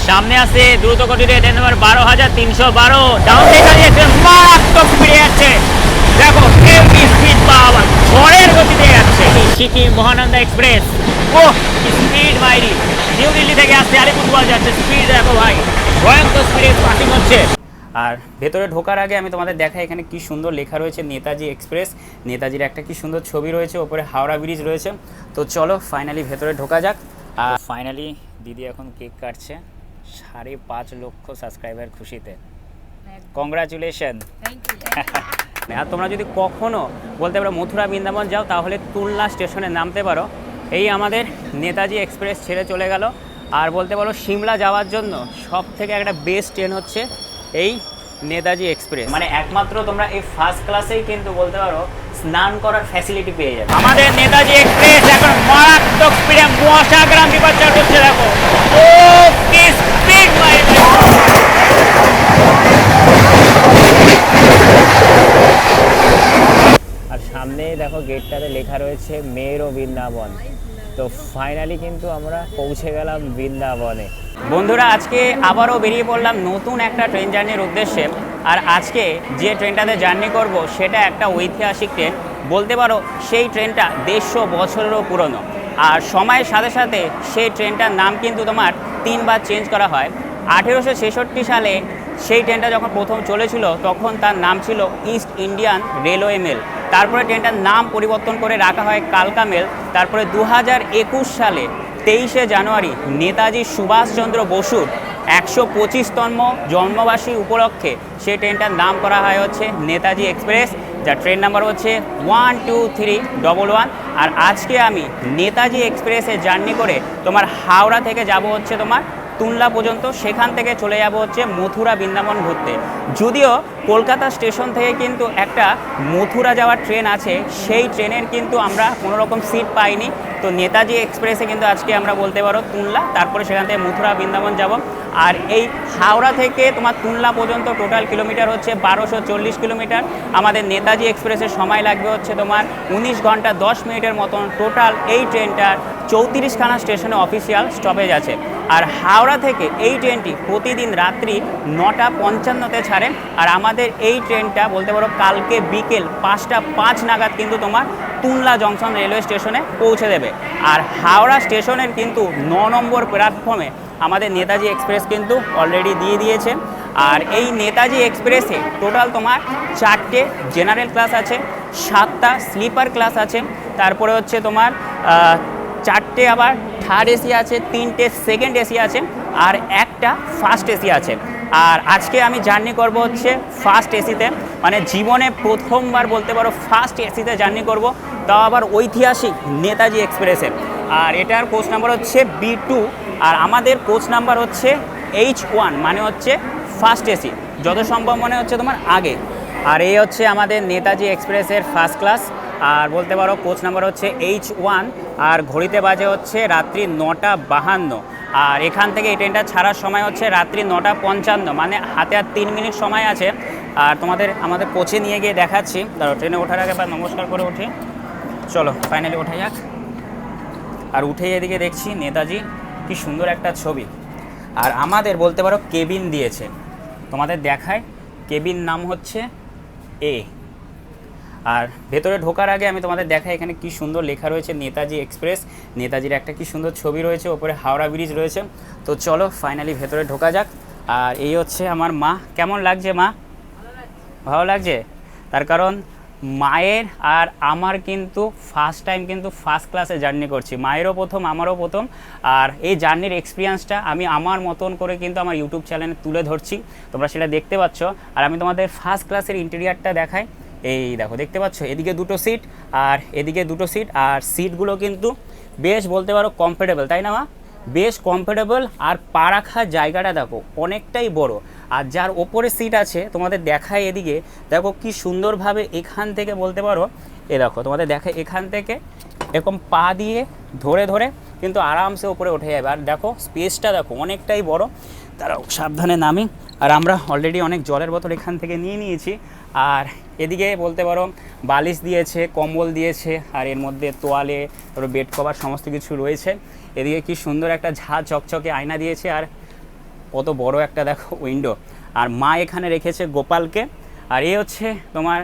সামনে আছে দ্রুত গতিতে ট্রেন নাম্বার 12,312 ডাউন দেখা যাচ্ছে মারাত্মক স্পিডে যাচ্ছে। দেখো হেভি স্পিড পাওয়ার ঝড়ের গতিতে যাচ্ছে সিকিম মহানন্দা এক্সপ্রেস। ও স্পিড মাইরি নিউ দিল্লি থেকে আসছে আলিপুরদুয়ার যাচ্ছে, স্পিড দেখো ভাই ভয়ঙ্কর স্পিডে পাসিং হচ্ছে। আর ভেতরে ঢোকার আগে আমি তোমাদের দেখাই এখানে কি সুন্দর লেখা রয়েছে নেতাজি এক্সপ্রেস। নেতাজির একটা কি সুন্দর ছবি রয়েছে, ওপরে হাওড়া ব্রিজ রয়েছে। তো চলো ফাইনালি ভেতরে ঢোকা যাক। আর ফাইনালি দিদি এখন কেক কাটছে 5.5 লক্ষ সাবস্ক্রাইবার খুশিতে। কংগ্রাচুলেশন। আর তোমরা যদি কখনো বলতে পারো মথুরা বৃন্দাবন যাও তাহলে তুলনা স্টেশনে নামতে পারো। এই আমাদের নেতাজি এক্সপ্রেস ছেড়ে চলে গেল। আর বলতে পারো সিমলা যাওয়ার জন্য সব থেকে একটা বেস্ট ট্রেন হচ্ছে এই নেতাজি এক্সপ্রেস। মানে একমাত্র তোমরা এই ফার্স্ট ক্লাসেই কিন্তু বলতে পারো স্নান করার ফ্যাসিলিটি পেয়ে যাবে। আমাদের নেতাজি এক্সপ্রেস এখন মারাত্মক স্পিডে মশাগ্রাম ডিপার্চার করছে। দেখো ও কি স্পিড মাইরে। আর সামনেই দেখো গেটটাতে লেখা রয়েছে মেরো বৃন্দাবন। তো ফাইনালি কিন্তু আমরা পৌঁছে গেলাম বৃন্দাবনে। বন্ধুরা আজকে আবারও বেরিয়ে পড়লাম নতুন একটা ট্রেন জার্নির উদ্দেশ্যে। আর আজকে যে ট্রেনটাতে জার্নি করব সেটা একটা ঐতিহাসিক ট্রেন। বলতে পারো সেই ট্রেনটা 150 বছরেরও পুরনো। আর সময়ের সাথে সাথে সেই ট্রেনটার নাম কিন্তু তোমার 3 বার চেঞ্জ করা হয়। 1866 সালে সেই ট্রেনটা যখন প্রথম চলেছিল তখন তার নাম ছিল ইস্ট ইন্ডিয়ান রেলওয়ে মেল। তারপরে ট্রেনটার নাম পরিবর্তন করে রাখা হয় কালকা মেল। তারপরে 2021 সালে 23শে জানুয়ারি নেতাজি সুভাষচন্দ্র বসুর 125তম জন্মবার্ষিকী উপলক্ষে সেই ট্রেনটার নাম করা হয় হচ্ছে নেতাজি এক্সপ্রেস, যার ট্রেন নাম্বার হচ্ছে 12311। আর আজকে আমি নেতাজি এক্সপ্রেসে জার্নি করে তোমার হাওড়া থেকে যাব হচ্ছে তোমার তুলনা পর্যন্ত, সেখান থেকে চলে যাব হচ্ছে মথুরা বৃন্দাবন ঘুরতে। যদিও কলকাতা স্টেশন থেকে কিন্তু একটা মথুরা যাওয়ার ট্রেন আছে, সেই ট্রেনের কিন্তু আমরা কোনো রকম সিট পাইনি। তো নেতাজি এক্সপ্রেসে কিন্তু আজকে আমরা বলতে পারো তুলনা, তারপরে সেখান থেকে মথুরা বৃন্দাবন যাব। আর এই হাওড়া থেকে তোমার তুলনা পর্যন্ত টোটাল কিলোমিটার হচ্ছে 1240 কিলোমিটার। আমাদের নেতাজি এক্সপ্রেসের সময় লাগবে হচ্ছে তোমার 19 ঘন্টা 10 মিনিটের মতন। টোটাল এই ট্রেনটার 34খানা স্টেশনে অফিসিয়াল স্টপেজ আছে। আর হাওড়া থেকে এই ট্রেনটি প্রতিদিন রাত্রি 9:55-তে ছাড়ে। আর আমাদের এই ট্রেনটা বলতে পারো কালকে বিকেল 5:05 নাগাদ কিন্তু তোমার তুলনা জংশন রেলওয়ে স্টেশনে পৌঁছে দেবে। আর হাওড়া স্টেশনের কিন্তু 9 নম্বর প্ল্যাটফর্মে আমাদের নেতাজি এক্সপ্রেস কিন্তু অলরেডি দিয়ে দিয়েছে। আর এই নেতাজি এক্সপ্রেসে টোটাল তোমার 4টে জেনারেল ক্লাস আছে, 7টা স্লিপার ক্লাস আছে, তারপরে হচ্ছে তোমার 4টে আবার থার্ড এসি আছে, 3টে সেকেন্ড এসি আছে, আর একটা ফার্স্ট এসি আছে। আর আজকে আমি জার্নি করব হচ্ছে ফার্স্ট এসিতে, মানে জীবনে প্রথমবার বলতে পারো ফার্স্ট এসিতে জার্নি করব, তাও আবার ঐতিহাসিক নেতাজি এক্সপ্রেসে। আর এটার কোচ নাম্বার হচ্ছে B2, আর আমাদের কোচ নাম্বার হচ্ছে H1, মানে হচ্ছে ফার্স্ট এসি, যত সম্ভব মনে হচ্ছে তোমার আগে। আর এই হচ্ছে আমাদের নেতাজি এক্সপ্রেসের ফার্স্ট ক্লাস। আর বলতে পারো কোচ নাম্বার হচ্ছে H1। আর ঘড়িতে বাজে হচ্ছে রাত্রি 9:52। আর এখান থেকে এই ট্রেনটা ছাড়ার সময় হচ্ছে রাত্রি 9:55, মানে হাতে আর 3 মিনিট সময় আছে। আর আমাদের কোচে নিয়ে গিয়ে দেখাচ্ছি। ধরো ট্রেনে ওঠার আগে বা নমস্কার করে উঠি। চলো ফাইনালি ওঠা যাক। আর উঠেই এদিকে দেখছি নেতাজি, কি সুন্দর একটা ছবি। আর আমাদের বলতে পারো কেবিন দিয়েছে, তোমাদের দেখায়। কেবিন নাম হচ্ছে A। আর ভেতরে ঢোকার আগে আমি তোমাদের দেখাই এখানে কি সুন্দর লেখা রয়েছে নেতাজি এক্সপ্রেস। নেতাজির একটা কি সুন্দর ছবি রয়েছে, ওপরে হাওড়া ব্রিজ রয়েছে। তো চলো ফাইনালি ভেতরে ঢোকা যাক। আর এই হচ্ছে আমার মা। কেমন লাগছে মা? ভালো লাগছে। তার কারণ মায়ের আর আমার কিন্তু ফার্স্ট টাইম কিন্তু ফার্স্ট ক্লাসে জার্নি করছি। মায়েরও প্রথম, আমারও প্রথম। আর এই জার্নির এক্সপিরিয়েন্সটা আমি আমার মতন করে কিন্তু আমার ইউটিউব চ্যানেলে তুলে ধরছি, তোমরা সেটা দেখতে পাচ্ছ। আর আমি তোমাদের ফার্স্ট ক্লাসের ইন্টেরিয়ারটা দেখাই। এই দেখো, দেখতে পাচ্ছ এদিকে 2টো সিট আর এদিকে 2টো সিট। আর সিটগুলো কিন্তু বেশ বলতে পারো কমফোর্টেবল, তাই না মা? বেশ কমফোর্টেবল। আর পা রাখার জায়গাটা দেখো অনেকটাই বড়। আর যার ওপরে সিট আছে তোমাদের দেখায়, এদিকে দেখো কি সুন্দরভাবে এখান থেকে বলতে পারো, এ দেখো তোমাদের দেখায় এখান থেকে এরকম পা দিয়ে ধরে ধরে কিন্তু আরামসে ওপরে উঠে যাবে। আর দেখো স্পেসটা দেখো অনেকটাই বড়। তারাও সাবধানে নামি। আর আমরা অলরেডি অনেক জলের বোতল এখান থেকে নিয়ে নিয়েছি। আর এদিকে বলতে পারো বালিশ দিয়েছে, কম্বল দিয়েছে, আর এর মধ্যে তোয়ালে, তারপর বেড কভার সমস্ত কিছু রয়েছে। এদিকে কি সুন্দর একটা ঝাঁ চকচকে আয়না দিয়েছে। আর কত বড় একটা দেখো উইন্ডো। আর মা এখানে রেখেছে গোপালকে। আর এই হচ্ছে তোমার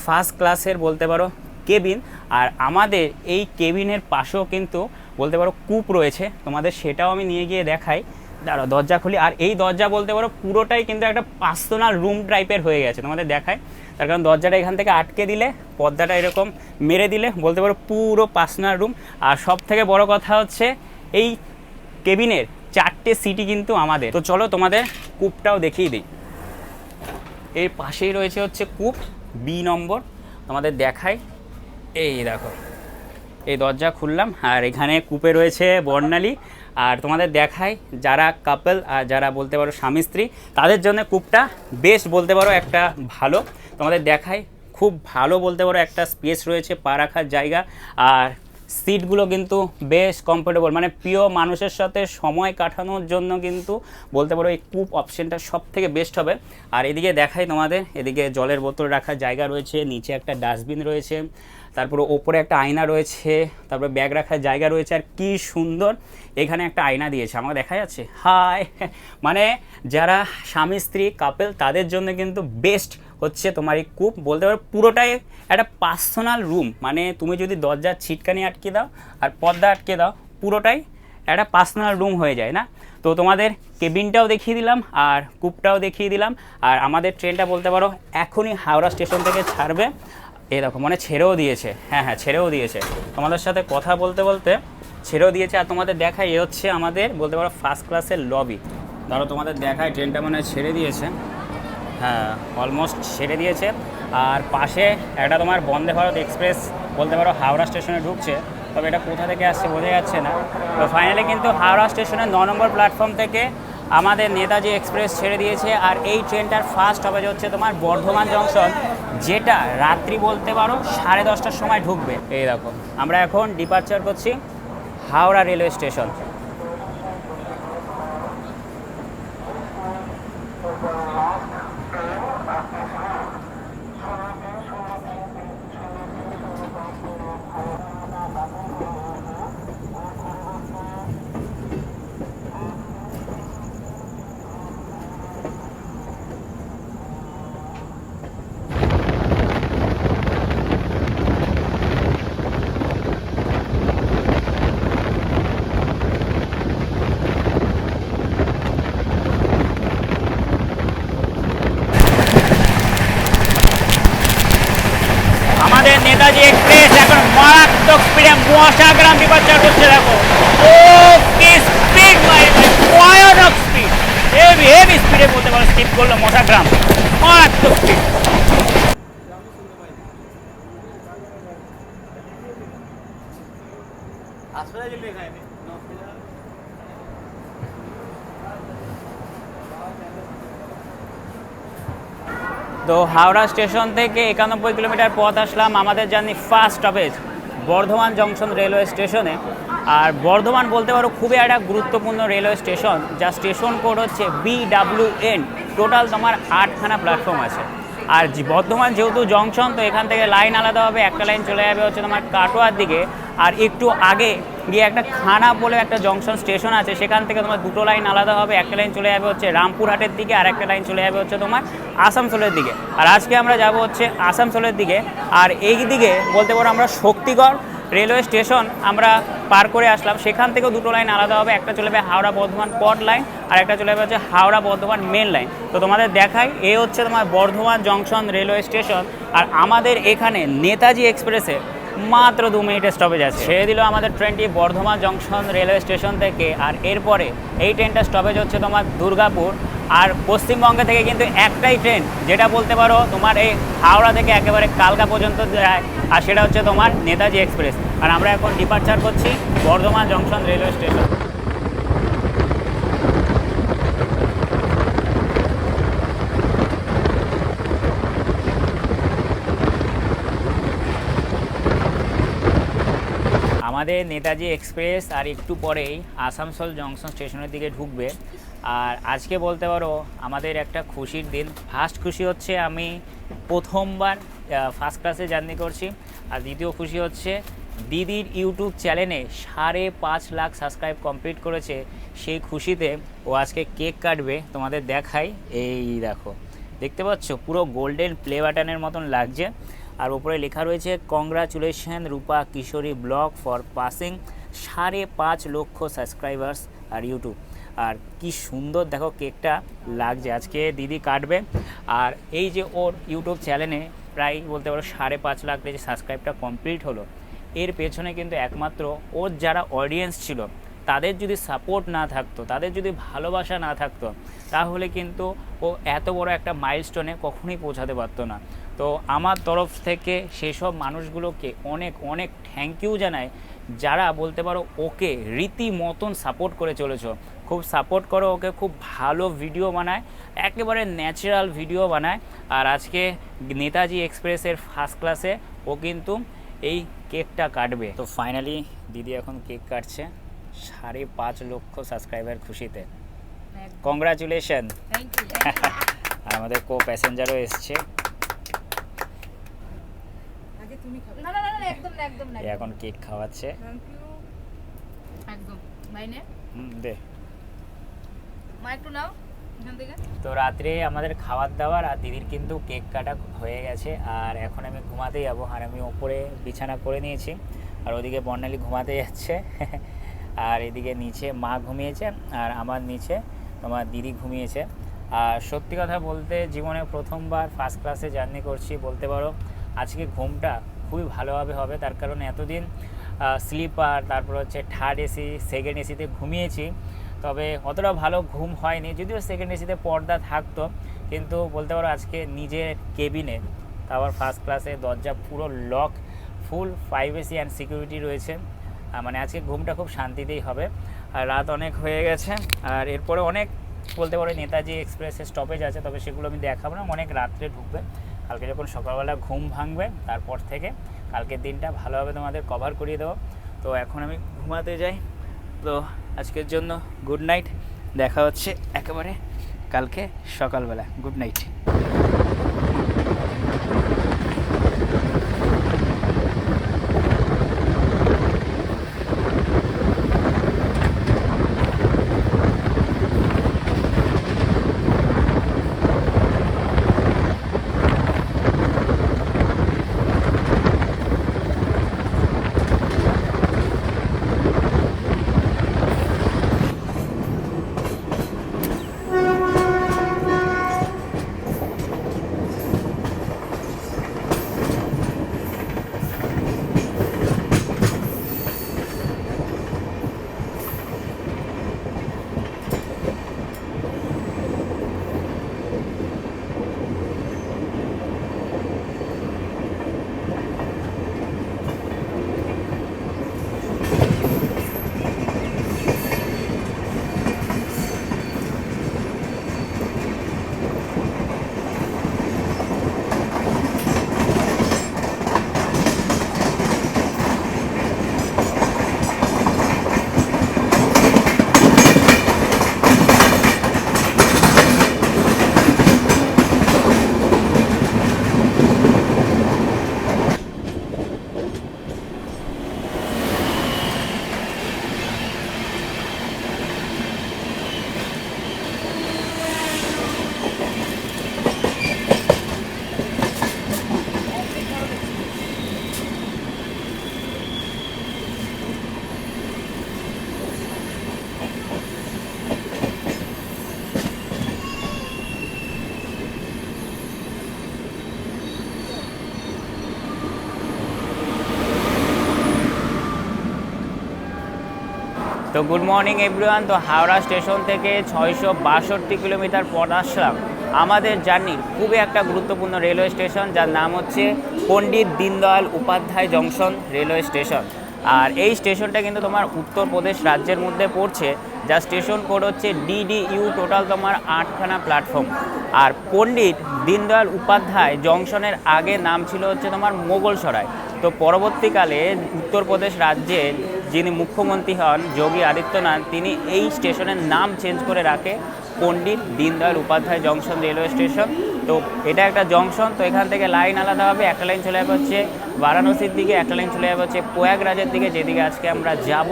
ফার্স্ট ক্লাসের বলতে পারো কেবিন। আর আমাদের এই কেবিনের পাশেও কিন্তু বলতে পারো কূপ রয়েছে, তোমাদের সেটাও আমি নিয়ে গিয়ে দেখাই। দাঁড়াও দরজা খুলি। আর এই দরজা বলতে পারো পুরোটাই কিন্তু একটা পার্সোনাল রুম টাইপের হয়ে গেছে, তোমাদের দেখায়। তার কারণ দরজাটা এখান থেকে আটকে দিলে, পর্দাটা এরকম মেরে দিলে বলতে পারো পুরো পার্সোনাল রুম। আর সব থেকে বড় কথা হচ্ছে এই কেবিনের 4টে সিটি কিন্তু আমাদের। তো চলো তোমাদের কূপটাও দেখিয়ে দিই। এর পাশেই রয়েছে হচ্ছে কূপ বি নম্বর, তোমাদের দেখাই। এই দেখো, এই দরজা খুললাম আর এখানে কূপে রয়েছে বর্ণালী। আর তোমাদের দেখাই, যারা কাপল আর যারা বলতে পারো স্বামী স্ত্রী, তাদের জন্য কূপটা বেশ বলতে পারো একটা ভালো। তোমাদের দেখাই, খুব ভালো বলতে পারো একটা স্পেস রয়েছে, পা রাখার জায়গা। আর সিটগুলো কিন্তু বেশ কমফোর্টেবল, মানে প্রিয় মানুষের সাথে সময় কাটানোর জন্য কিন্তু বলতে পারো এই কূপ অপশানটা সব থেকে বেস্ট হবে। আর এদিকে দেখাই তোমাদের, এদিকে জলের বোতল রাখার জায়গা রয়েছে, নিচে একটা ডাস্টবিন রয়েছে, তারপরে ওপরে একটা আয়না রয়েছে, তারপরে ব্যাগ রাখার জায়গা রয়েছে। আর কি সুন্দর এখানে একটা আয়না দিয়েছে, আমাকে দেখা যাচ্ছে। হাই, মানে যারা স্বামী স্ত্রী কাপল তাদের জন্য কিন্তু বেস্ট হচ্ছে তোমার এই কূপ। বলতে পারো পুরোটাই একটা পার্সোনাল রুম, মানে তুমি যদি দরজার ছিটকানি আটকে দাও আর পর্দা আটকে দাও, পুরোটাই একটা পার্সোনাল রুম হয়ে যায় না। তো তোমাদের কেবিনটাও দেখিয়ে দিলাম আর কূপটাও দেখিয়ে দিলাম। আর আমাদের ট্রেনটা বলতে পারো এখনই হাওড়া স্টেশন থেকে ছাড়বে। এই দেখো, মানে ছেড়েও দিয়েছে। হ্যাঁ, ছেড়েও দিয়েছে, তোমাদের সাথে কথা বলতে বলতে ছেড়েও দিয়েছে। আর তোমাদের দেখায়, এ হচ্ছে আমাদের বলতে পারো ফার্স্ট ক্লাসের লবি। ধরো তোমাদের দেখায় ট্রেনটা মানে ছেড়ে দিয়েছে, হ্যাঁ অলমোস্ট ছেড়ে দিয়েছে। আর পাশে একটা তোমার বন্দে ভারত এক্সপ্রেস বলতে পারো হাওড়া স্টেশনে ঢুকছে, তবে এটা কোথা থেকে আসছে বোঝা যাচ্ছে না। তো ফাইনালি কিন্তু হাওড়া স্টেশনের 9 নম্বর প্ল্যাটফর্ম থেকে আমাদের নেতাজি এক্সপ্রেস ছেড়ে দিয়েছে। আর এই ট্রেনটার ফার্স্ট হবে হচ্ছে তোমার বর্ধমান জংশন, যেটা রাত্রি বলতে পারো 10:30টার সময় ঢুকবে। এই দেখো, আমরা এখন ডিপার্চার করছি হাওড়া রেলওয়ে স্টেশন। আমাদের নেতাজি এক্সপ্রেস এখন মারাত্মক স্পিডে মশাগ্রাম ডিপার্চার করছে। দেখো ও কি স্পিড, ভয়ানক স্পিড, হেভি স্পিডে বলতে পারো স্কিপ করলো মশাগ্রাম, মারাত্মক স্পিড। তো হাওড়া স্টেশন থেকে 91 কিলোমিটার পথ আসলাম আমাদের journey first stoppage Bardhaman junction railway স্টেশনে। আর বর্ধমান বলতে পারো খুবই একটা গুরুত্বপূর্ণ রেলওয়ে স্টেশন, যা স্টেশন কোড হচ্ছে BWN। টোটাল তোমার 8খানা প্ল্যাটফর্ম আছে। আর বর্ধমান যেহেতু জংশন, তো এখান থেকে লাইন আলাদা হবে, একটা লাইন চলে যাবে হচ্ছে তোমার কাটোয়ার দিকে। আর একটু আগে গিয়ে একটা খানা বলে একটা জংশন স্টেশন আছে, সেখান থেকে তোমার দুটো লাইন আলাদা হবে, একটা লাইন চলে যাবে হচ্ছে রামপুরহাটের দিকে, আর একটা লাইন চলে যাবে হচ্ছে তোমার আসানসোলের দিকে। আর আজকে আমরা যাব হচ্ছে আসানসোলের দিকে। আর এই দিকে বলতে পারো আমরা শক্তিগড় রেলওয়ে স্টেশন আমরা পার করে আসলাম, সেখান থেকেও দুটো লাইন আলাদা হবে, একটা চলে যাবে হাওড়া বর্ধমান পট লাইন, আর একটা চলে যাবে হচ্ছে হাওড়া বর্ধমান মেন লাইন। তো তোমাদের দেখাই, এ হচ্ছে তোমার বর্ধমান জংশন রেলওয়ে স্টেশন। আর আমাদের এখানে নেতাজি এক্সপ্রেসে মাত্র 2 মিনিটের স্টপেজ আছে। ছেড়ে দিল আমাদের ট্রেনটি বর্ধমান জংশন রেলওয়ে স্টেশন থেকে। আর এরপরে এই ট্রেনটার স্টপেজ হচ্ছে তোমার দুর্গাপুর। আর পশ্চিমবঙ্গে থেকে কিন্তু একটাই ট্রেন, যেটা বলতে পারো তোমার এই হাওড়া থেকে একেবারে কালকা পর্যন্ত যায়, আর সেটা হচ্ছে তোমার নেতাজি এক্সপ্রেস। আর আমরা এখন ডিপার্চার করছি বর্ধমান জংশন রেলওয়ে স্টেশন। আমাদের নেতাজি এক্সপ্রেস আর একটু পরেই আসানসোল জংশন স্টেশনের দিকে ঢুকবে। আর আজকে বলতে পারো আমাদের একটা খুশির দিন। ফার্স্ট খুশি হচ্ছে আমি প্রথমবার ফার্স্ট ক্লাসে জার্নি করছি, আর দ্বিতীয় খুশি হচ্ছে দিদির ইউটিউব চ্যানেলে 5.5 লাখ সাবস্ক্রাইব কমপ্লিট করেছে। সেই খুশিতে ও আজকে কেক কাটবে, তোমাদের দেখাই। এই দেখো, দেখতে পাচ্ছ পুরো গোল্ডেন প্লে বাটনের মতন লাগছে। আর উপরে লেখা রয়েছে congratulation Rupa Kishori blog for passing 5.5 লক্ষ সাবস্ক্রাইবার্স আর ইউটিউব। আর কি সুন্দর দেখো কেকটা লাগছে, আজকে দিদি কাটবে। আর এই যে ওর ইউটিউব চ্যানেলে প্রায় বলতে পারো 5.5 লাখ যে সাবস্ক্রাইবটা কমপ্লিট হলো, এর পেছনে কিন্তু একমাত্র ওর যারা অডিয়েন্স ছিল তাদের যদি সাপোর্ট না থাকতো, তাদের যদি ভালোবাসা না থাকতো, তাহলে কিন্তু ও এত বড় একটা মাইলস্টোনে কখনোই পৌঁছাতে পারতো না। তো আমার তরফ থেকে সেসব মানুষগুলোকে অনেক অনেক থ্যাংক ইউ জানাই, যারা বলতে পারো ওকে রীতিমতন সাপোর্ট করে চলেছো। খুব সাপোর্ট করো ওকে, খুব ভালো ভিডিও বানায়, একেবারে ন্যাচারাল ভিডিও বানায়। আর আজকে নেতাজি এক্সপ্রেসের ফার্স্ট ক্লাসে ও কিন্তু এই কেকটা কাটবে। তো ফাইনালি দিদি এখন কেক কাটছে 5.5 লক্ষ সাবস্ক্রাইবার খুশিতে। কংগ্রাচুলেশন। আর আমাদের কো প্যাসেঞ্জারও এসছে, এখন কেক খাওয়াচ্ছে। দে তো রাত্রে আমাদের খাবার দাবার আর দিদির কিন্তু কেক কাটা হয়ে গেছে। আর এখন আমি ঘুমাতে যাবো, আর আমি ওপরে বিছানা করে নিয়েছি, আর ওদিকে বর্ণালী ঘুমাতে যাচ্ছে। আর এদিকে নিচে মা ঘুমিয়েছে, আর আমার নিচে তোমার দিদি ঘুমিয়েছে। আর সত্যি কথা বলতে জীবনে প্রথমবার ফার্স্ট ক্লাসে জার্নি করছি বলতে পারো। আজকে ঘুমটা খুবই ভালোভাবে হবে, তার কারণ এতদিন স্লিপার, তারপর হচ্ছে থার্ড এসি, সেকেন্ড এসিতে ঘুমিয়েছি, তবে অতটা ভালো ঘুম হয়নি। যদিও সেকেন্ড এসিতে পর্দা থাকতো, কিন্তু বলতে পারো আজকে নিজের কেবিনে, তারপর ফার্স্ট ক্লাসে দরজা পুরো lock, full 5 AC and security রয়েছে। মানে আজকে ঘুমটা খুব শান্তিতেই হবে। আর রাত অনেক হয়ে গেছে, আর এরপরে অনেক বলতে পারো নেতাজি এক্সপ্রেসের স্টপেজ আছে, তবে সেগুলো আমি দেখাবো না, অনেক রাত্রে ঢুকবে। কালকে যখন সকালবেলা ঘুম ভাঙবে তারপর থেকে কালকের দিনটা ভালোভাবে তোমাদের কভার করিয়ে দেবো। তো এখন আমি ঘুমাতে যাই। তো আজকের জন্য গুড নাইট, দেখা হচ্ছে একেবারে কালকে সকালবেলা। Good night. তো গুড মর্নিং এভরিওয়ান। তো হাওড়া স্টেশন থেকে 662 কিলোমিটার পর আসলাম আমাদের জার্নির খুবই একটা গুরুত্বপূর্ণ রেলওয়ে স্টেশন, যার নাম হচ্ছে Pandit Deendayal Upadhyay junction railway station. আর এই স্টেশনটা কিন্তু তোমার উত্তরপ্রদেশ রাজ্যের মধ্যে পড়ছে, যার স্টেশন কোড হচ্ছে DDU। টোটাল তোমার 8খানা প্ল্যাটফর্ম। আর পণ্ডিত দীনদয়াল উপাধ্যায় জংশনের আগে নাম ছিল হচ্ছে তোমার মোগলসরাই। তো পরবর্তীকালে উত্তরপ্রদেশ রাজ্যের যিনি মুখ্যমন্ত্রী হন যোগী আদিত্যনাথ, তিনি এই স্টেশনের নাম চেঞ্জ করে রাখে Pandit Deendayal Upadhyay junction railway station. তো এটা একটা জংশন, তো এখান থেকে লাইন আলাদা হবে, একটা লাইন চলে যাবে হচ্ছে বারাণসীর দিকে, একটা লাইন চলে যাবে হচ্ছে প্রয়াগরাজের দিকে যেদিকে আজকে আমরা যাব,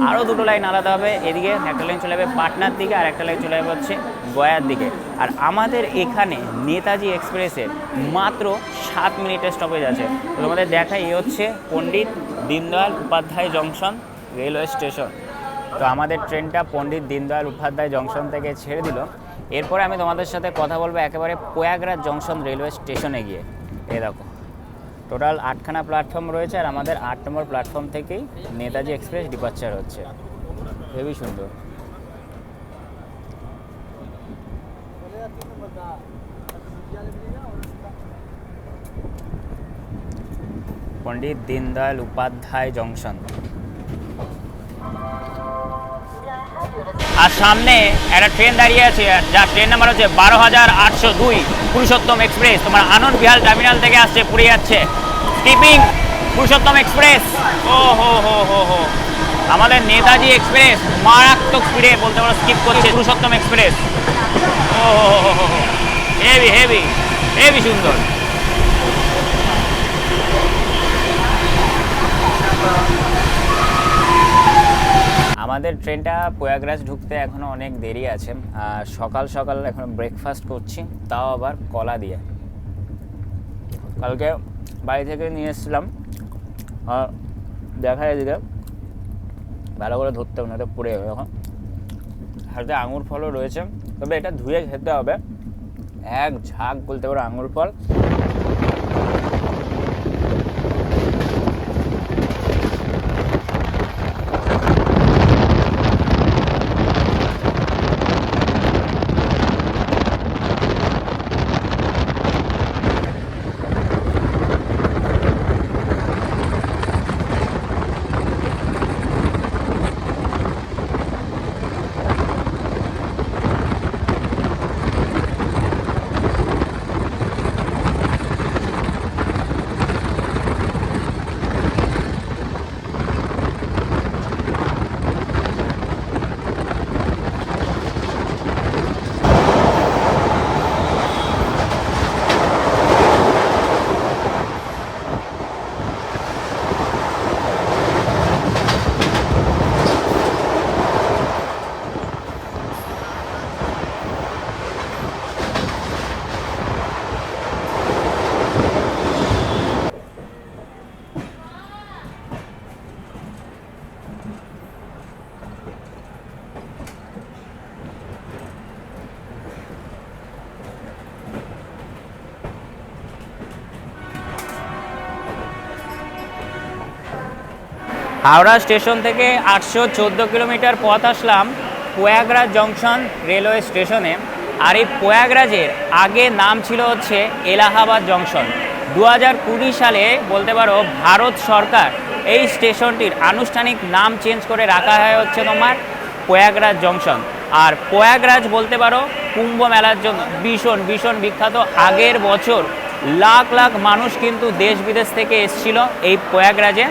আরও দুটো লাইন আলাদা হবে, এদিকে একটা লাইন চলে যাবে পাটনার দিকে আর একটা লাইন চলে যাবে হচ্ছে গয়ার দিকে। আর আমাদের এখানে নেতাজি এক্সপ্রেসের মাত্র 7 মিনিটের স্টপেজ আছে। তো তোমাদের দেখাই, এই হচ্ছে Pandit Deendayal Upadhyay junction railway station. তো আমাদের ট্রেনটা পণ্ডিত দীনদয়াল উপাধ্যায় জংশন থেকে ছেড়ে দিল। এরপরে আমি তোমাদের সাথে কথা বলবো একেবারে প্রয়াগরাজ জংশন রেলওয়ে স্টেশনে গিয়ে। এই দেখো টোটাল 8খানা প্ল্যাটফর্ম রয়েছে, আর আমাদের 8 নম্বর প্ল্যাটফর্ম থেকেই নেতাজি এক্সপ্রেস ডিপার্চার হচ্ছে। হেবি সুন্দর। পণ্ডিত দীনদয়াল উপাধ্যায় জংশন। আর সামনে একটা ট্রেন দাঁড়িয়ে আছে, যার ট্রেন নাম্বার হচ্ছে 12,802 পুরুষোত্তম এক্সপ্রেস। তোমার আনন্দ বিহার টার্মিনাল থেকে আসছে, পুরী যাচ্ছে। Skipping Purushottam express. ও হো হো হো হো, আমাদের নেতাজি এক্সপ্রেস মারাত্মক স্পিডে বলতে পারো স্কিপ করছে পুরুষোত্তম এক্সপ্রেস। ও হো হো হো হো, হেভি হেভি হেভি সুন্দর। আমাদের ট্রেনটা প্রয়াগরাজ ঢুকতে এখনও অনেক দেরি আছে। সকাল সকাল এখন ব্রেকফাস্ট করছি, তাও আবার কলা দিয়ে। কালকে বাড়ি থেকে নিয়ে এসেছিলাম, আর দেখা যায় দিকে ভালো করে ধরতে হবে না, তো পুড়ে যাবে। এখন হাতে আঙুর ফলও রয়েছে, তবে এটা ধুয়ে খেতে হবে। এক ঝাঁক বলতে পারো আঙুর ফল। হাওড়া স্টেশন থেকে 814 কিলোমিটার পথ আসলাম প্রয়াগরাজ জংশন রেলওয়ে স্টেশনে। আর এই প্রয়াগরাজের আগে নাম ছিল হচ্ছে এলাহাবাদ জংশন। 2020 সালে বলতে পারো ভারত সরকার এই স্টেশনটির আনুষ্ঠানিক নাম চেঞ্জ করে রাখা হয় হচ্ছে তোমার প্রয়াগরাজ জংশন। আর প্রয়াগরাজ বলতে পারো কুম্ভ মেলার জন্য ভীষণ ভীষণ বিখ্যাত। আগের বছর লাখ লাখ মানুষ কিন্তু দেশ বিদেশ থেকে এসেছিল এই প্রয়াগরাজে।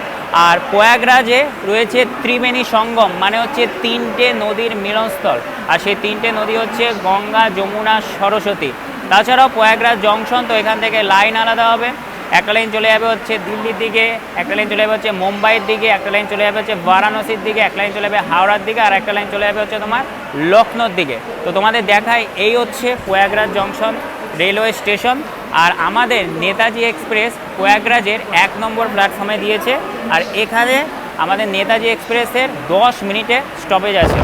আর প্রয়াগরাজে রয়েছে ত্রিবেণী সঙ্গম, মানে হচ্ছে 3টে নদীর মিলনস্থল। আর সেই 3টে নদী হচ্ছে গঙ্গা, যমুনা, সরস্বতী। তাছাড়াও প্রয়াগরাজ জংশন, তো এখান থেকে লাইন আলাদা হবে। একটা লাইন চলে যাবে হচ্ছে দিল্লির দিকে, একটা লাইন চলে যাবে হচ্ছে মুম্বাইয়ের দিকে, একটা লাইন চলে যাবে হচ্ছে বারাণসীর দিকে, একটা লাইন চলে যাবে হাওড়ার দিকে, আর একটা লাইন চলে যাবে হচ্ছে তোমার লখনৌর দিকে। তো তোমাদের দেখায় এই হচ্ছে প্রয়াগরাজ জংশন রেলওয়ে স্টেশন। আর আমাদের নেতাজি এক্সপ্রেস প্রয়াগরাজের 1 নম্বর প্ল্যাটফর্মে দিয়েছে। আর এখানে আমাদের নেতাজি এক্সপ্রেসের 10 মিনিটে স্টপেজ আছে।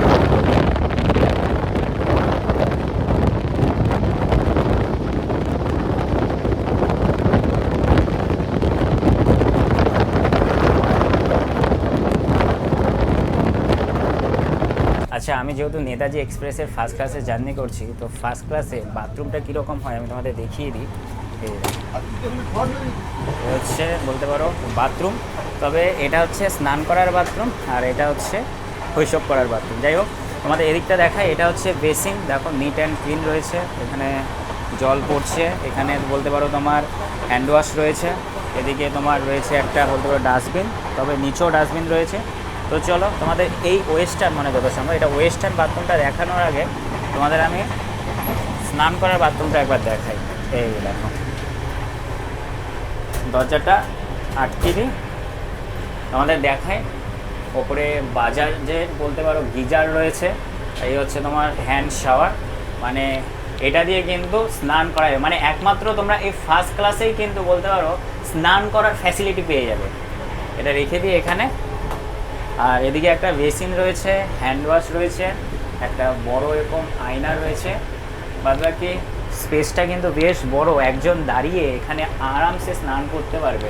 আচ্ছা, আমি যেহেতু নেতাজি এক্সপ্রেসের ফার্স্ট ক্লাসে জার্নি করছি, তো ফার্স্ট ক্লাসে বাথরুমটা কীরকম হয় আমি তোমাদের দেখিয়ে দিই। হচ্ছে বলতে পারো বাথরুম, তবে এটা হচ্ছে স্নান করার বাথরুম আর এটা হচ্ছে শৈশব করার বাথরুম। যাই হোক, তোমাদের এদিকটা দেখায়, এটা হচ্ছে বেসিন। দেখো নিট অ্যান্ড ক্লিন রয়েছে, এখানে জল পড়ছে। এখানে বলতে পারো তোমার হ্যান্ড ওয়াশ রয়েছে। এদিকে তোমার রয়েছে একটা বলতে পারো ডাস্টবিন, তবে নিচেও ডাস্টবিন রয়েছে। তো চলো তোমাদের এই ওয়েস্টার্ন, মানে যত সম্ভব এটা ওয়েস্টার্ন বাথরুমটা দেখানোর আগে তোমাদের আমি স্নান করার বাথরুমটা একবার দেখাই। এই দেখো দরজাটা আটকে দিই, তোমাদের দেখায়। ওপরে বাজার যে বলতে পারো গিজার রয়েছে, এই হচ্ছে তোমার হ্যান্ড শাওয়ার, মানে এটা দিয়ে কিন্তু স্নান করা যাবে, মানে একমাত্র তোমরা এই ফার্স্ট ক্লাসেই কিন্তু বলতে পারো স্নান করার ফ্যাসিলিটি পেয়ে যাবে। এটা রেখে দিই এখানে। আর এদিকে একটা বেসিন রয়েছে, হ্যান্ড ওয়াশ রয়েছে, একটা বড় এরকম আয়না রয়েছে। বাদবাকি স্পেসটা কিন্তু বেশ বড়, একজন দাঁড়িয়ে এখানে আরামসে স্নান করতে পারবে।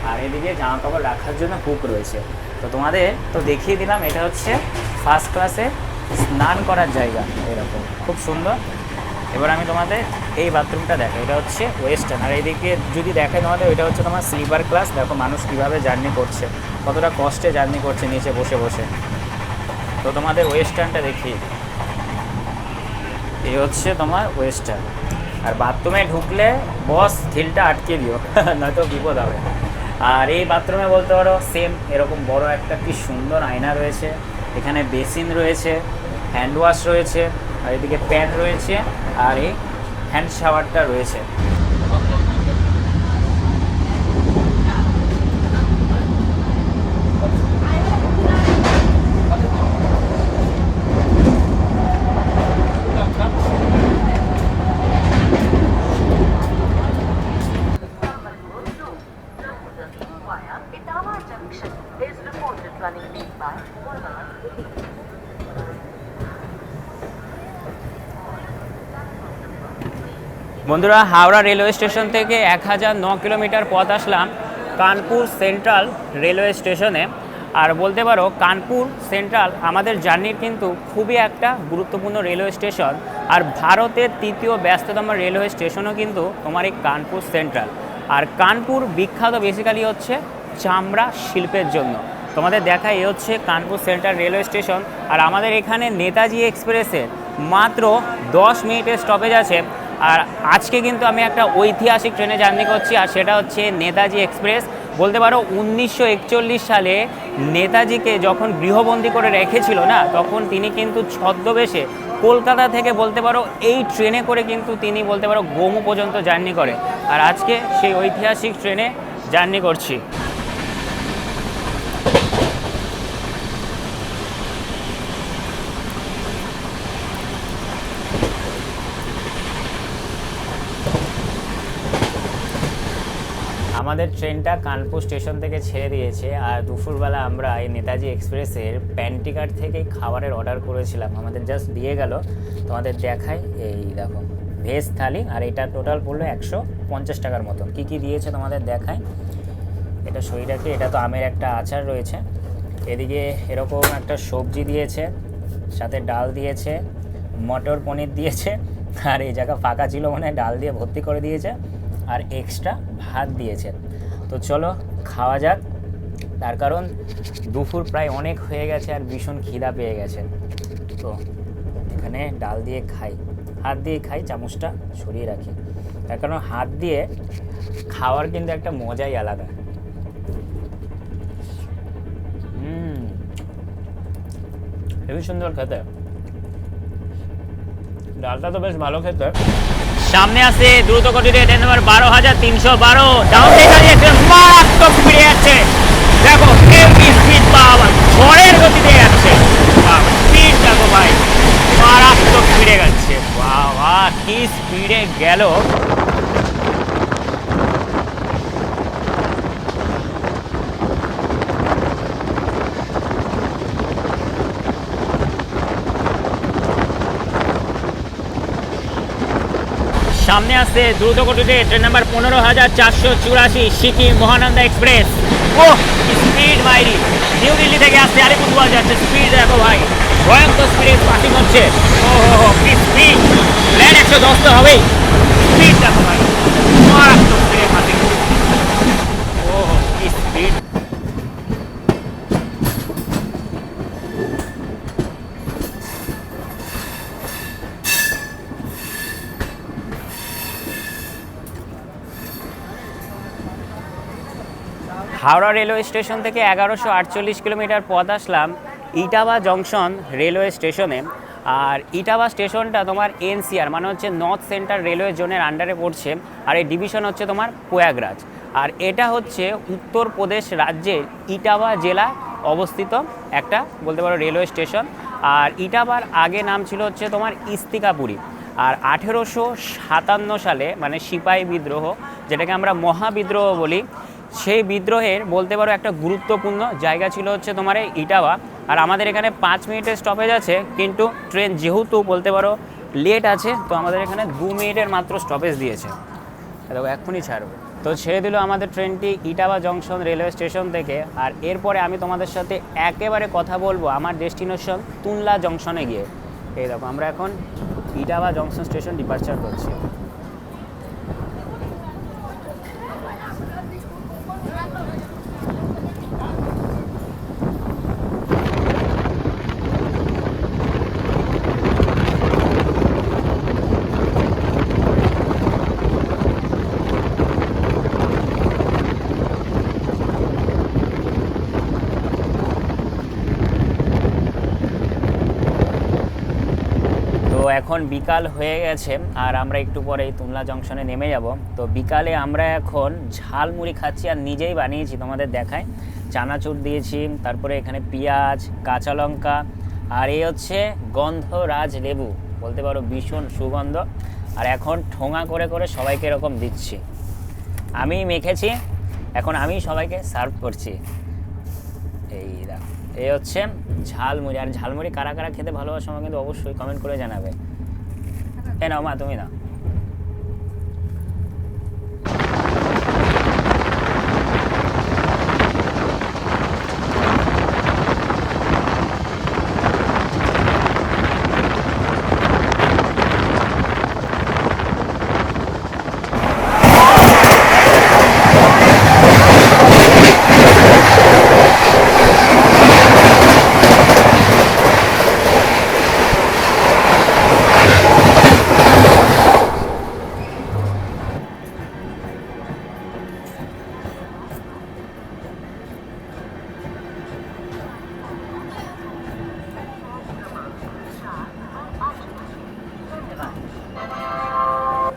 আর এদিকে জামা কাপড় রাখার জন্য হুক রয়েছে। তো তোমাদের তো দেখিয়ে দিলাম, এটা হচ্ছে ফার্স্ট ক্লাসে স্নান করার জায়গা, এরকম খুব সুন্দর। এবার আমি তোমাদের এই বাথরুমটা দেখাই, এটা হচ্ছে ওয়েস্টার্ন। আর এইদিকে যদি দেখাই তোমাদের, ওইটা হচ্ছে তোমার স্লিপার ক্লাস। দেখো মানুষ কীভাবে জার্নি করছে, কতটা কষ্টে জার্নি করছে নিচে বসে বসে। তো তোমাদের ওয়েস্টার্নটা দেখি, এই হচ্ছে তোমার ওয়েস্টার্ন। আর বাথরুমে ঢুকলে বস খিলটা আটকে দিও, নয়তো বিপদ হবে। আর এই বাথরুমে বলতে পারো সেম এরকম বড় একটা কি সুন্দর আয়না রয়েছে, এখানে বেসিন রয়েছে, হ্যান্ড ওয়াশ রয়েছে, আর এদিকে প্যান রয়েছে, আর এই হ্যান্ড শাওয়ারটা রয়েছে। বন্ধুরা, হাওড়া রেলওয়ে স্টেশন থেকে 1009 কিলোমিটার পথ আসলাম কানপুর সেন্ট্রাল রেলওয়ে স্টেশনে। আর বলতে পারো কানপুর সেন্ট্রাল আমাদের জার্নির কিন্তু খুবই একটা গুরুত্বপূর্ণ রেলওয়ে স্টেশন। আর ভারতের তৃতীয় ব্যস্ততম রেলওয়ে স্টেশনও কিন্তু তোমার এই কানপুর সেন্ট্রাল। আর কানপুর বিখ্যাত বেসিক্যালি হচ্ছে চামড়া শিল্পের জন্য। তোমাদের দেখা, এই হচ্ছে কানপুর সেন্ট্রাল রেলওয়ে স্টেশন। আর আমাদের এখানে নেতাজি এক্সপ্রেসের মাত্র 10 মিনিটের স্টপেজ আছে। আর আজকে কিন্তু আমি একটা ঐতিহাসিক ট্রেনে জার্নি করছি, আর সেটা হচ্ছে নেতাজি এক্সপ্রেস। বলতে পারো 1941 সালে নেতাজিকে যখন গৃহবন্দী করে রেখেছিল না, তখন তিনি কিন্তু ছদ্মবেশে কলকাতা থেকে বলতে পারো এই ট্রেনে করে কিন্তু তিনি বলতে পারো গোমু পর্যন্ত জার্নি করে। আর আজকে সেই ঐতিহাসিক ট্রেনে জার্নি করছি। আমাদের ট্রেনটা কানপুর স্টেশন থেকে ছেড়ে দিয়েছে। আর দুপুরবেলা আমরা এই নেতাজি এক্সপ্রেসের প্যান্টিকাট থেকে খাবারের অর্ডার করেছিলাম, আমাদের জাস্ট দিয়ে গেল। তোমাদের দেখাই, এই দেখো ভেজ থালি, আর এটা টোটাল পড়লো 150 টাকার মতন। কী কী দিয়েছে তোমাদের দেখাই। এটা সইটাকে, এটা তো আমের একটা আচার রয়েছে, এদিকে এরকম একটা সবজি দিয়েছে, সাথে ডাল দিয়েছে, মটর পনির দিয়েছে, আর এই জায়গা ফাঁকা ছিল মানে ডাল দিয়ে ভর্তি করে দিয়েছে, আর এক্সট্রা ভাত দিয়েছে। তো চলো খাওয়া যাক, তার কারণ দুপুর প্রায় অনেক হয়ে গেছে আর ভীষণ খিদা পেয়ে গেছে। তো এখানে ডাল দিয়ে খাই, হাত দিয়ে খাই, চামচটা সরিয়ে রাখি, তার কারণ হাত দিয়ে খাওয়ার কিন্তু একটা মজাই আলাদা। হেবি সুন্দর খেতে, ডালটা তো বেশ ভালো খেতে। সামনে আছে দ্রুত গতিতে ট্রেন নাম্বার 12,312, ডাউন থেকে মারাত্মক স্পিডে যাচ্ছে। দেখো হেভি স্পিড, বাবা ঝড়ের গতিতে যাচ্ছে, স্পিড দেখো ভাই, মারাত্মক স্পিডে যাচ্ছে। বাবা কি স্পিডে গেল। সামনে আসছে দ্রুত গতিতে train number 15,484, Sikkim Mahananda express. ও স্পিড মাইরি, নিউ দিল্লি থেকে আসছে, আলিপুরদুয়ার যাচ্ছে, স্পিড দেখো ভাই, ভয়ঙ্কর স্পিডে পাসিং হচ্ছে। ও হো কি স্পিড, ল্যান্ড 110 তো হবেই, স্পিড দেখো ভাই, মারাত্মক স্পিডে পাসিং। ও কি স্পিড। হাওড়া রেলওয়ে স্টেশন থেকে 1148 কিলোমিটার পথ আসলাম ইটাবা জংশন রেলওয়ে স্টেশনে। আর ইটাবা স্টেশনটা তোমার এনসিআর মানে হচ্ছে নর্থ সেন্ট্রাল রেলওয়ে জোনের আন্ডারে পড়ছে। আর এই ডিভিশন হচ্ছে তোমার প্রয়াগরাজ। আর এটা হচ্ছে উত্তরপ্রদেশ রাজ্যের ইটাবা জেলা অবস্থিত একটা বলতে পারো রেলওয়ে স্টেশন। আর ইটাবার আগে নাম ছিল হচ্ছে তোমার ইস্তিকাপুরী। আর 1857 সালে মানে সিপাহী বিদ্রোহ, যেটাকে আমরা মহাবিদ্রোহ বলি, সেই বিদ্রোহের বলতে পারো একটা গুরুত্বপূর্ণ জায়গা ছিল হচ্ছে তোমার এই ইটাবা। আর আমাদের এখানে 5 মিনিটের স্টপেজ আছে, কিন্তু ট্রেন যেহেতু বলতে পারো লেট আছে, তো আমাদের এখানে 2 মিনিটের মাত্র স্টপেজ দিয়েছে। দেখো এক্ষুনি ছাড়বে। তো ছেড়ে দিল আমাদের ট্রেনটি ইটাবা জংশন রেলওয়ে স্টেশন থেকে। আর এরপরে আমি তোমাদের সাথে একেবারে কথা বলবো আমার ডেস্টিনেশন তুনলা জংশনে গিয়ে। এই দেখো আমরা এখন ইটাবা জংশন স্টেশন ডিপার্চার করছি। এখন বিকাল হয়ে গেছে আর আমরা একটু পরেই তুনলা জংশনে নেমে যাব। তো বিকালে আমরা এখন ঝালমুড়ি খাচ্ছি, আর নিজেই বানিয়েছি, তোমাদের দেখায়। চানাচুর দিয়েছি, তারপরে এখানে পেঁয়াজ, কাঁচা লঙ্কা, আর এই হচ্ছে গন্ধরাজ লেবু, বলতে পারো ভীষণ সুগন্ধ। আর এখন ঠোঙা করে করে সবাইকে এরকম দিচ্ছি। আমি মেখেছি, এখন আমি সবাইকে সার্ভ করছি। এই দেখো এই হচ্ছে ঝালমুড়ি। আর ঝালমুড়ি কারা কারা খেতে ভালোবাসো আমাকে কিন্তু অবশ্যই কমেন্ট করে জানাবে। এ নাও মা, তুমি নাও।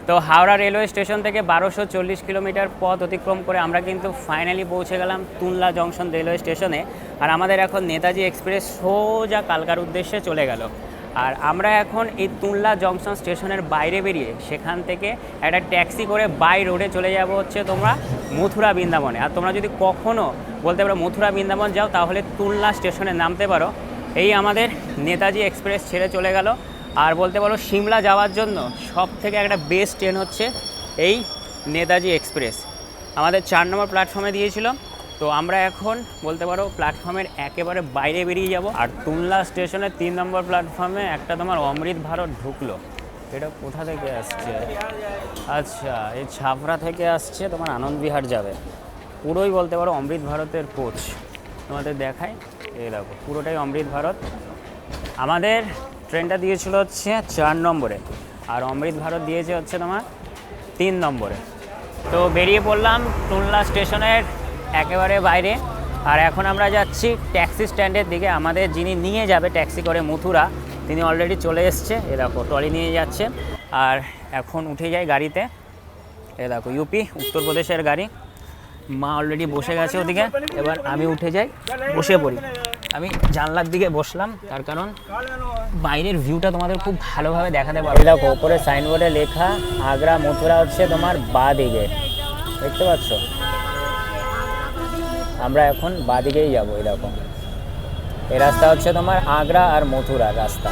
তো হাওড়া রেলওয়ে স্টেশন থেকে 1240 কিলোমিটার পথ অতিক্রম করে আমরা কিন্তু ফাইনালি পৌঁছে গেলাম তুনলা জংশন রেলওয়ে স্টেশনে। আর আমাদের এখন নেতাজি এক্সপ্রেস সোজা কালকার উদ্দেশ্যে চলে গেল। আর আমরা এখন এই তুনলা জংশন স্টেশনের বাইরে বেরিয়ে সেখান থেকে একটা ট্যাক্সি করে বাই রোডে চলে যাব হচ্ছে তোমরা মথুরা বৃন্দাবনে। আর তোমরা যদি কখনও বলতে পারো মথুরা বৃন্দাবন যাও, তাহলে তুনলা স্টেশনে নামতে পারো। এই আমাদের নেতাজি এক্সপ্রেস ছেড়ে চলে গেল। আর বলতে পারো সিমলা যাওয়ার জন্য সব থেকে একটা বেস্ট ট্রেন হচ্ছে এই নেতাজি এক্সপ্রেস। আমাদের 4 নম্বর প্ল্যাটফর্মে দিয়েছিল। তো আমরা এখন বলতে পারো প্ল্যাটফর্মের একেবারে বাইরে বেরিয়ে যাব। আর তুনলা স্টেশনের 3 নম্বর প্ল্যাটফর্মে একটা তোমার অমৃত ভারত ঢুকলো। এটা কোথা থেকে আসছে? আচ্ছা, এই ছাপড়া থেকে আসছে, তোমার আনন্দবিহার যাবে। পুরোই বলতে পারো অমৃত ভারতের কোচ। তোমাদের দেখাই, এই দেখো পুরোটাই অমৃত ভারত। আমাদের ট্রেনটা দিয়েছিল হচ্ছে 4 নম্বরে, আর অমৃত ভারত দিয়েছে হচ্ছে তোমার 3 নম্বরে। তো বেরিয়ে পড়লাম তুনলা স্টেশনের একেবারে বাইরে। আর এখন আমরা যাচ্ছি ট্যাক্সি স্ট্যান্ডের দিকে। আমাদের যিনি নিয়ে যাবে ট্যাক্সি করে মথুরা, তিনি অলরেডি চলে এসছে। এ দেখো ট্রলি নিয়ে যাচ্ছে। আর এখন উঠে যাই গাড়িতে। এ দেখো ইউপি উত্তরপ্রদেশের গাড়ি। মা অলরেডি বসে গেছে ওদিকে। এবার আমি উঠে যাই, বসে পড়ি। আমি জানলার দিকে বসলাম, তার কারণ বাইরের ভিউটা তোমাদের খুব ভালোভাবে দেখাতে পারবো। দেখো ওপরে সাইনবোর্ডে লেখা আগ্রা মথুরা হচ্ছে তোমার বাঁ দিকে, দেখতে পাচ্ছ? আমরা এখন বাঁ দিকেই যাবো। এই দেখো এই রাস্তা হচ্ছে তোমার আগ্রা আর মথুরার রাস্তা।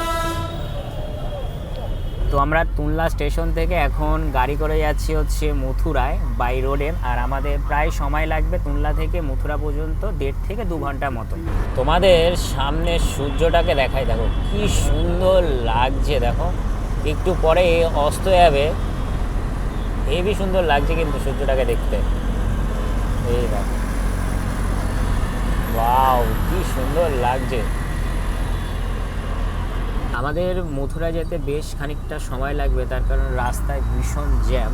তো আমরা তুনলা স্টেশন থেকে এখন গাড়ি করে যাচ্ছি হচ্ছে মথুরায় বাই রোডে। আর আমাদের প্রায় সময় লাগবে তুনলা থেকে মথুরা পর্যন্ত 1.5 থেকে 2 ঘন্টার মতো। তোমাদের সামনে সূর্যটাকে দেখাই, দেখো কি সুন্দর লাগছে। দেখো একটু পরে অস্ত যাবে, হেবি সুন্দর লাগছে কিন্তু সূর্যটাকে দেখতে। এই দেখো, ওয়াও কি সুন্দর লাগছে। আমাদের মথুরা যেতে বেশ খানিকটা সময় লাগবে, তার কারণ রাস্তায় ভীষণ জ্যাম।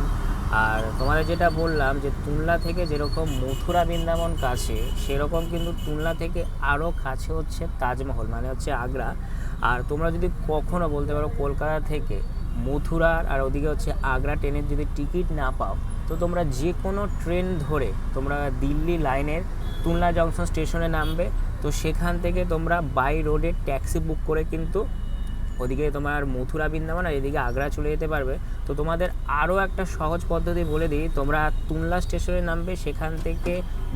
আর তোমাদের যেটা বললাম যে তুলনা থেকে যেরকম মথুরা বৃন্দাবন কাছে, সেরকম কিন্তু তুলনা থেকে আরও কাছে হচ্ছে তাজমহল, মানে হচ্ছে আগ্রা। আর তোমরা যদি কখনও বলতে পারো কলকাতা থেকে মথুরার আর ওদিকে হচ্ছে আগ্রা ট্রেনের যদি টিকিট না পাও, তো তোমরা যে কোনো ট্রেন ধরে তোমরা দিল্লি লাইনের তুলনা জংশন স্টেশনে নামবে। তো সেখান থেকে তোমরা বাই রোডে ট্যাক্সি বুক করে কিন্তু ওদিকে তোমার মথুরা বৃন্দাবন আর এদিকে আগ্রা চলে যেতে পারবে। তো তোমাদের আরও একটা সহজ পদ্ধতি বলে দিই, তোমরা তুলনা স্টেশনে নামবে, সেখান থেকে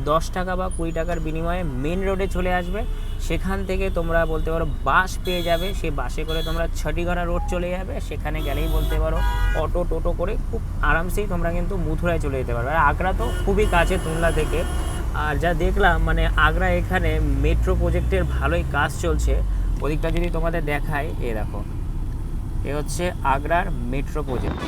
10 টাকা বা 20 টাকার বিনিময়ে মেন রোডে চলে আসবে। সেখান থেকে তোমরা বলতে পারো বাস পেয়ে যাবে, সেই বাসে করে তোমরা ছটিগড়া রোড চলে যাবে। সেখানে গেলেই বলতে পারো অটো টোটো করে খুব আরামসেই তোমরা কিন্তু মথুরায় চলে যেতে পারবে। আর আগ্রা তো খুবই কাছে তুলনা থেকে। আর যা দেখলাম মানে আগ্রা এখানে মেট্রো প্রজেক্টের ভালোই কাজ চলছে। ওদিকটা যদি তোমাদের দেখায়, এ দেখো, এ হচ্ছে আগ্রার মেট্রো প্রজেক্ট।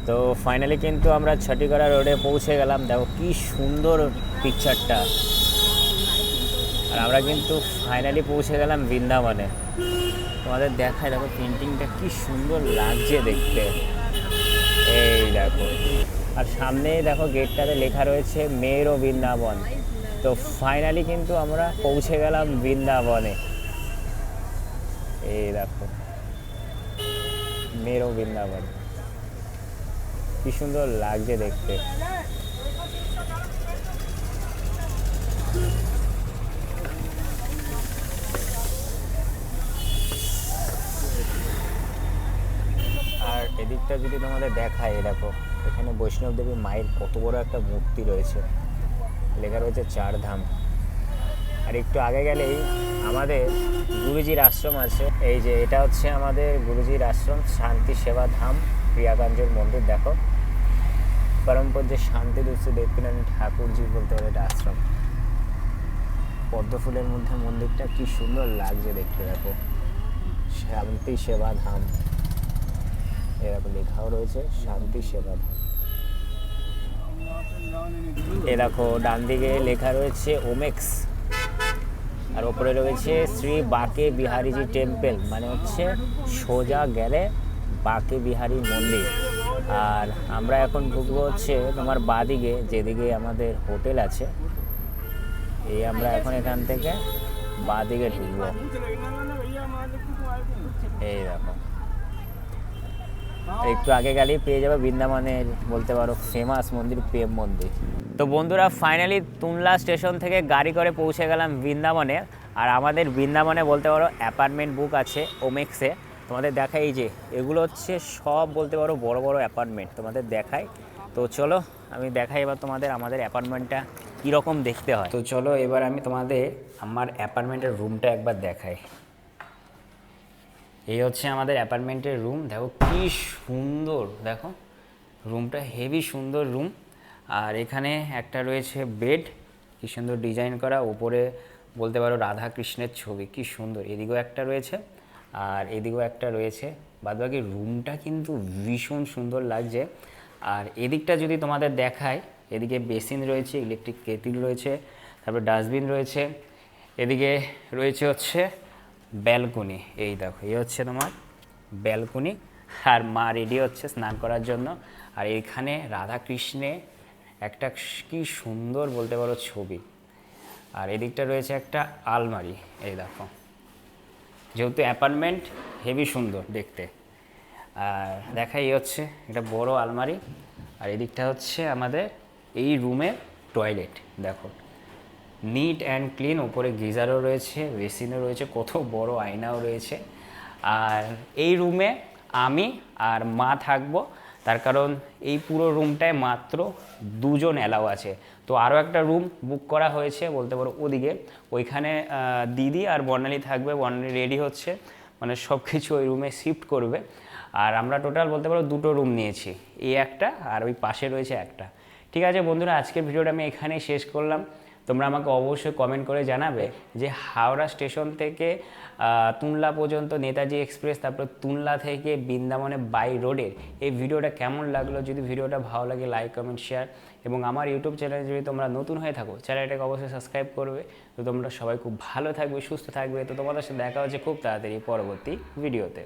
তো ফাইনালি কিন্তু আমরা ছটিগড়া রোডে পৌঁছে গেলাম। দেখো কি সুন্দর পিকচারটা। আর আমরা কিন্তু ফাইনালি পৌঁছে গেলাম বৃন্দাবনে। তোমাদের দেখায়, দেখো পেন্টিংটা কি সুন্দর লাগছে দেখতে, এই দেখো। আর সামনেই দেখো গেটটাতে লেখা রয়েছে মেরো বৃন্দাবন। তো ফাইনালি কিন্তু আমরা পৌঁছে গেলাম বৃন্দাবনে, এই দেখো মেরো বৃন্দাবন, কি সুন্দর লাগছে দেখতে। আর এদিকটা যদি তোমাদের দেখায়, দেখো এখানে বৈষ্ণব দেবী মায়ের কত বড় একটা মূর্তি রয়েছে, লেখা রয়েছে 4 ধাম। আর একটু আগে গেলেই আমাদের গুরুজির আশ্রম আছে। এই যে এটা হচ্ছে আমাদের গুরুজির আশ্রম, শান্তি সেবা ধাম প্রিয়াকাঞ্জর মন্দির। দেখো পরমপদ যে শান্তি দুঃস্থ দেবকিনারায়ণ ঠাকুরজি বলতে পারে এটা আশ্রম। পদ্ম ফুলের মধ্যে মন্দিরটা কি সুন্দর লাগছে দেখতে। দেখো শান্তি সেবা ধাম, এরকম লেখাও রয়েছে শান্তি সেবা ধাম। এ দেখো ডান দিকে লেখা রয়েছে ওমেক্স, আর ওপরে রয়েছে শ্রী বাকে বিহারীজি টেম্পল, মানে হচ্ছে সোজা গেলে বাকে বিহারী মন্দির। আর আমরা এখন ঢুকবো হচ্ছে তোমার বাদিকে, যেদিকে আমাদের হোটেল আছে। এই আমরা এখন এখান থেকে বাদিকে ঢুকবো, এই দেখো। একটু আগে গেলেই পেয়ে যাবে বৃন্দাবনের বলতে পারো ফেমাস মন্দির, প্রেম মন্দির। তো বন্ধুরা ফাইনালি তুলনা স্টেশন থেকে গাড়ি করে পৌঁছে গেলাম বৃন্দাবনে। আর আমাদের বৃন্দাবনে বলতে পারো অ্যাপার্টমেন্ট বুক আছে ওমেক্সে। তোমাদের দেখাই, এই যে এগুলো হচ্ছে সব বলতে পারো বড় বড় অ্যাপার্টমেন্ট তোমাদের দেখাই। তো চলো আমি দেখাই এবার তোমাদের আমাদের অ্যাপার্টমেন্টটা কীরকম দেখতে হয়। তো চলো এবার আমি তোমাদের আমার অ্যাপার্টমেন্টের রুমটা একবার দেখাই। এই হচ্ছে আমাদের অ্যাপার্টমেন্টের রুম। দেখো কি সুন্দর, দেখো রুমটা হেভি সুন্দর রুম। আর এখানে একটা রয়েছে বেড, কি সুন্দর ডিজাইন করা, উপরে বলতে পারো রাধা কৃষ্ণের ছবি, কি সুন্দর। এদিকেও একটা রয়েছে আর এদিকেও একটা রয়েছে। বাদবাকি রুমটা কিন্তু ভীষণ সুন্দর লাগছে। আর এদিকটা যদি তোমাদের দেখায়, এদিকে বেসিন রয়েছে, ইলেকট্রিক কেটল রয়েছে, তারপর ডাস্টবিন রয়েছে। এদিকে রয়েছে হচ্ছে ব্যালকনি, এই দেখো এই হচ্ছে তোমার ব্যালকনি। আর মা রেডি হচ্ছে স্নান করার জন্য। আর এখানে রাধা কৃষ্ণে একটা কি সুন্দর বলতে পারো ছবি। আর এদিকটা রয়েছে একটা আলমারি, এই দেখো। যেহেতু অ্যাপার্টমেন্ট হেভি সুন্দর দেখতে। আর দেখা এই হচ্ছে একটা বড় আলমারি। আর এদিকটা হচ্ছে আমাদের এই রুমের টয়লেট, দেখো নিট অ্যান্ড ক্লিন। উপরে গিজারও রয়েছে, বেসিনও রয়েছে, কত বড় আয়নাও রয়েছে। আর এই রুমে আমি আর মা থাকবো, তার কারণ এই পুরো রুমটায় মাত্র 2 জন অ্যালাউ আছে। তো আরও একটা রুম বুক করা হয়েছে বলতে পারো ওদিকে, ওইখানে দিদি আর বর্ণালী থাকবে। বর্ণালী রেডি হচ্ছে, মানে সব কিছু ওই রুমে শিফট করবে। আর আমরা টোটাল বলতে পারো 2টো রুম নিয়েছি, এই একটা আর ওই পাশে রয়েছে একটা। ঠিক আছে বন্ধুরা, আজকের ভিডিওটা আমি এখানেই শেষ করলাম। তোমরা আমাকে অবশ্যই কমেন্ট করে জানাবে যে হাওড়া স্টেশন থেকে তুনলা পর্যন্ত নেতাজি এক্সপ্রেস, তারপর তুনলা থেকে বৃন্দাবনে বাই রোডের এই ভিডিওটা কেমন লাগলো। যদি ভিডিওটা ভালো লাগে লাইক কমেন্ট শেয়ার, এবং আমার ইউটিউব চ্যানেলে যদি তোমরা নতুন হয়ে থাকো চ্যানেলটাকে অবশ্যই সাবস্ক্রাইব করবে। তো তোমরা সবাই খুব ভালো থাকবে, সুস্থ থাকবে। তো তোমাদের সাথে দেখা হচ্ছে খুব তাড়াতাড়ি পরবর্তী ভিডিওতে।